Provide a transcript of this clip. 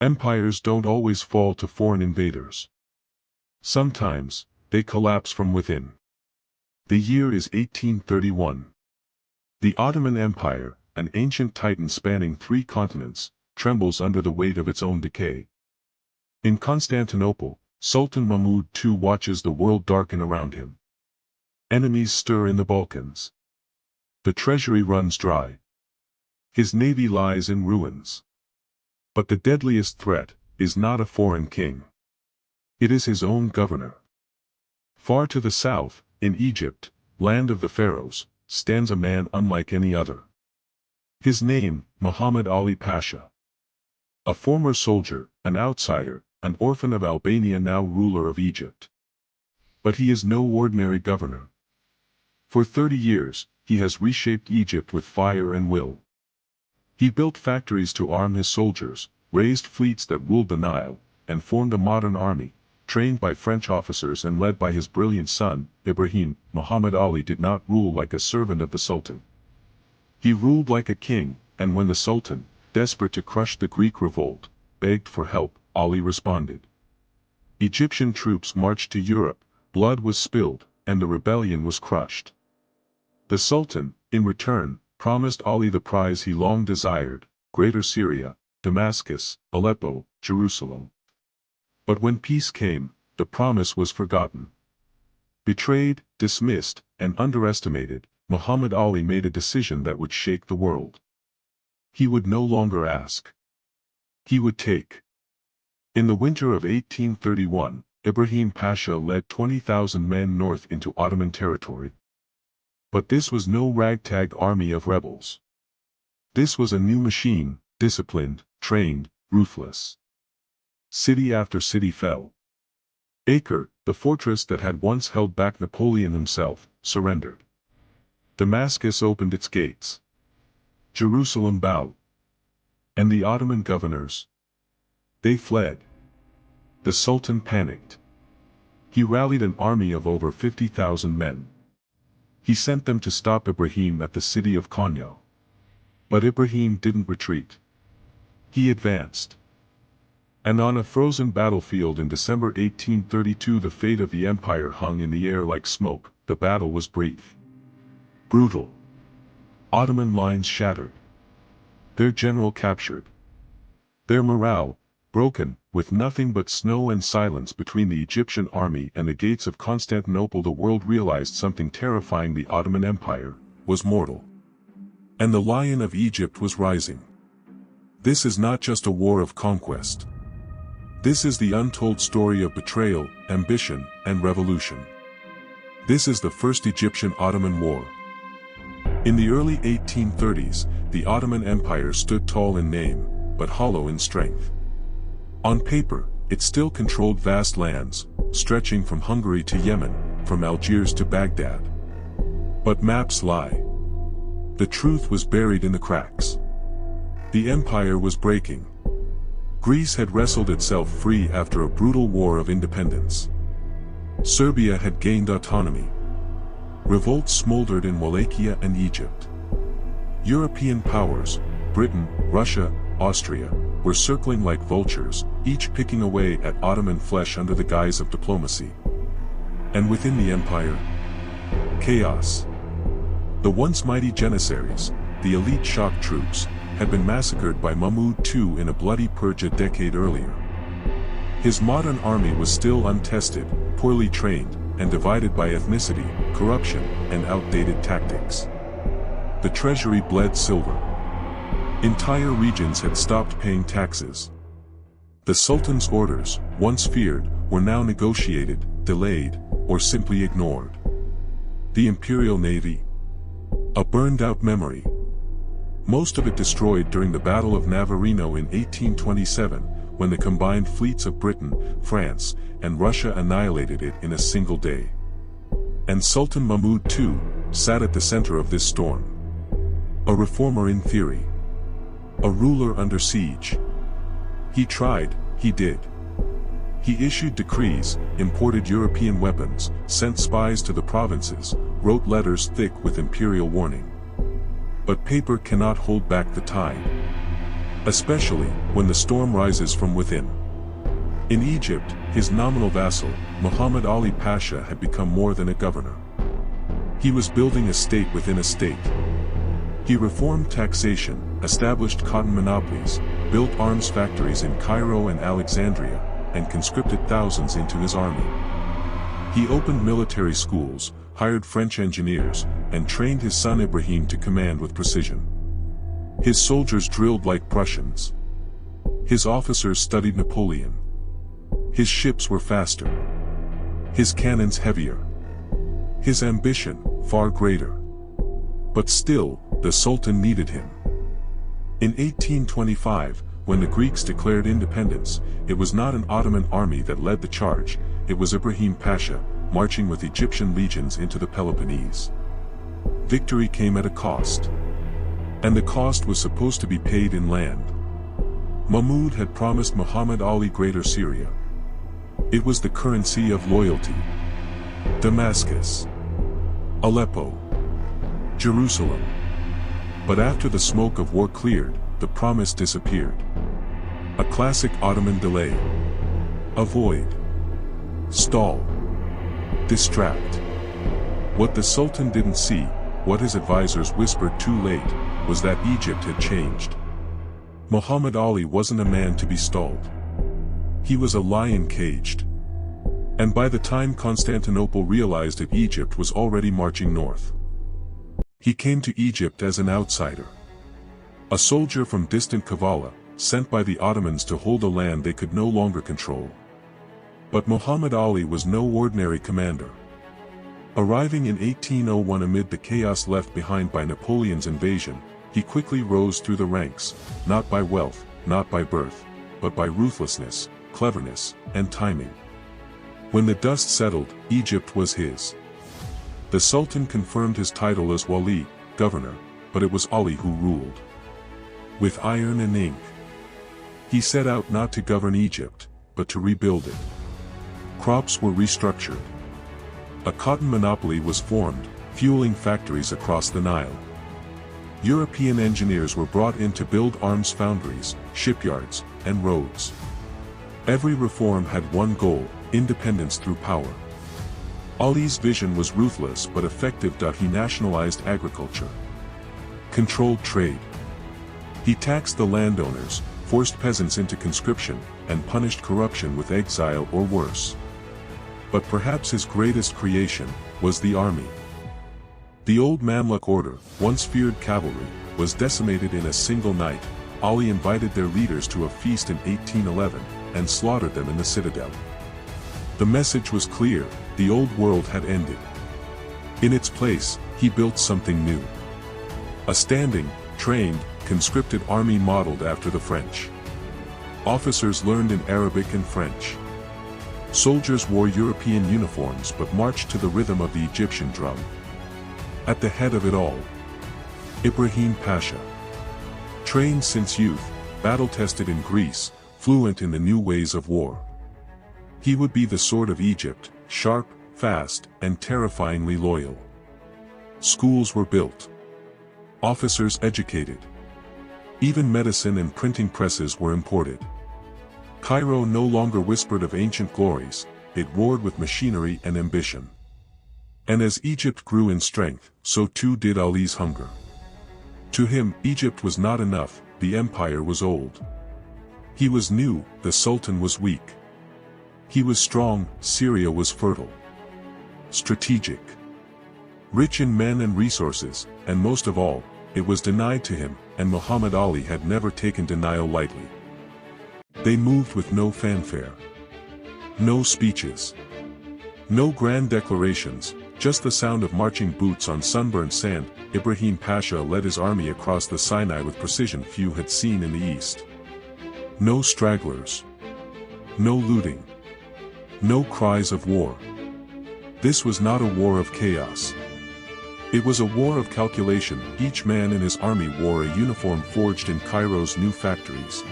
Empires don't always fall to foreign invaders. Sometimes, they collapse from within. The year is 1831. The Ottoman Empire, an ancient titan spanning 3 continents, trembles under the weight of its own decay. In Constantinople, Sultan Mahmud II watches the world darken around him. Enemies stir in the Balkans. The treasury runs dry. His navy lies in ruins. But the deadliest threat is not a foreign king. It is his own governor. Far to the south, in Egypt, land of the pharaohs, stands a man unlike any other. His name, Muhammad Ali Pasha. A former soldier, an outsider, an orphan of Albania, now ruler of Egypt. But he is no ordinary governor. For 30 years, he has reshaped Egypt with fire and will. He built factories to arm his soldiers, raised fleets that ruled the Nile, and formed a modern army, trained by French officers and led by his brilliant son, Ibrahim. Muhammad Ali did not rule like a servant of the Sultan. He ruled like a king, and when the Sultan, desperate to crush the Greek revolt, begged for help, Ali responded. Egyptian troops marched to Europe, blood was spilled, and the rebellion was crushed. The Sultan, in return, promised Ali the prize he long desired, Greater Syria, Damascus, Aleppo, Jerusalem. But when peace came, the promise was forgotten. Betrayed, dismissed, and underestimated, Muhammad Ali made a decision that would shake the world. He would no longer ask. He would take. In the winter of 1831, Ibrahim Pasha led 20,000 men north into Ottoman territory. But this was no ragtag army of rebels. This was a new machine, disciplined, trained, ruthless. City after city fell. Acre, the fortress that had once held back Napoleon himself, surrendered. Damascus opened its gates. Jerusalem bowed. And the Ottoman governors? They fled. The Sultan panicked. He rallied an army of over 50,000 men. He sent them to stop Ibrahim at the city of Konya. But Ibrahim didn't retreat. He advanced. And on a frozen battlefield in December 1832, the fate of the empire hung in the air like smoke. The battle was brief. Brutal. Ottoman lines shattered. Their general captured. Their morale, broken, with nothing but snow and silence between the Egyptian army and the gates of Constantinople, the world realized something terrifying: the Ottoman Empire was mortal. And the Lion of Egypt was rising. This is not just a war of conquest. This is the untold story of betrayal, ambition, and revolution. This is the First Egyptian-Ottoman War. In the early 1830s, the Ottoman Empire stood tall in name, but hollow in strength. On paper, it still controlled vast lands, stretching from Hungary to Yemen, from Algiers to Baghdad. But maps lie. The truth was buried in the cracks. The empire was breaking. Greece had wrestled itself free after a brutal war of independence. Serbia had gained autonomy. Revolts smoldered in Wallachia and Egypt. European powers, Britain, Russia, Austria, were circling like vultures, each picking away at Ottoman flesh under the guise of diplomacy. And within the empire, chaos. The once mighty janissaries, the elite shock troops, had been massacred by Mahmud II in a bloody purge a decade earlier. His modern army was still untested, poorly trained, and divided by ethnicity, corruption, and outdated tactics. The treasury bled silver. Entire regions had stopped paying taxes. The Sultan's orders, once feared, were now negotiated, delayed, or simply ignored. The Imperial Navy. A burned-out memory. Most of it destroyed during the Battle of Navarino in 1827, when the combined fleets of Britain, France, and Russia annihilated it in a single day. And Sultan Mahmud II sat at the center of this storm. A reformer in theory. A ruler under siege. He tried, he did. He issued decrees, imported European weapons, sent spies to the provinces, wrote letters thick with imperial warning. But paper cannot hold back the tide. especially when the storm rises from within. In Egypt, his nominal vassal, Muhammad Ali Pasha, had become more than a governor. He was building a state within a state. He reformed taxation, established cotton monopolies, built arms factories in Cairo and Alexandria, and conscripted thousands into his army. He opened military schools, hired French engineers, and trained his son Ibrahim to command with precision. His soldiers drilled like Prussians. His officers studied Napoleon. His ships were faster. His cannons heavier. His ambition far greater. But still, the Sultan needed him. In 1825, when the Greeks declared independence, it was not an Ottoman army that led the charge, it was Ibrahim Pasha, marching with Egyptian legions into the Peloponnese. Victory came at a cost. And the cost was supposed to be paid in land. Mahmud had promised Muhammad Ali Greater Syria. It was the currency of loyalty. Damascus, Aleppo, Jerusalem. But after the smoke of war cleared, the promise disappeared. A classic Ottoman delay. Avoid. Stall. Distract. What the Sultan didn't see, what his advisors whispered too late, was that Egypt had changed. Muhammad Ali wasn't a man to be stalled. He was a lion caged. And by the time Constantinople realized it, Egypt was already marching north. He came to Egypt as an outsider. A soldier from distant Kavala, sent by the Ottomans to hold a land they could no longer control. But Muhammad Ali was no ordinary commander. Arriving in 1801 amid the chaos left behind by Napoleon's invasion, he quickly rose through the ranks, not by wealth, not by birth, but by ruthlessness, cleverness, and timing. When the dust settled, Egypt was his. The Sultan confirmed his title as Wali, governor, but it was Ali who ruled. With iron and ink. He set out not to govern Egypt, but to rebuild it. Crops were restructured. A cotton monopoly was formed, fueling factories across the Nile. European engineers were brought in to build arms foundries, shipyards, and roads. Every reform had one goal: independence through power. Ali's vision was ruthless but effective. He nationalized agriculture, controlled trade. He taxed the landowners, forced peasants into conscription, and punished corruption with exile or worse. But perhaps his greatest creation was the army. The old Mamluk order, once feared cavalry, was decimated in a single night. Ali invited their leaders to a feast in 1811, and slaughtered them in the citadel. The message was clear: the old world had ended. In its place, he built something new. A standing, trained, conscripted army modeled after the French. Officers learned in Arabic and French. Soldiers wore European uniforms but marched to the rhythm of the Egyptian drum. At the head of it all, Ibrahim Pasha. Trained since youth, battle-tested in Greece, fluent in the new ways of war. He would be the sword of Egypt, sharp, fast, and terrifyingly loyal. Schools were built. Officers educated. Even medicine and printing presses were imported. Cairo no longer whispered of ancient glories, it roared with machinery and ambition. And as Egypt grew in strength, so too did Ali's hunger. To him, Egypt was not enough, the empire was old. He was new, the Sultan was weak. He was strong, Syria was fertile. Strategic. Rich in men and resources, and most of all, it was denied to him, and Muhammad Ali had never taken denial lightly. They moved with no fanfare. No speeches. No grand declarations, just the sound of marching boots on sunburned sand. Ibrahim Pasha led his army across the Sinai with precision few had seen in the east. No stragglers. No looting. No cries of war. This was not a war of chaos. It was a war of calculation. Each man in his army wore a uniform forged in Cairo's new factories.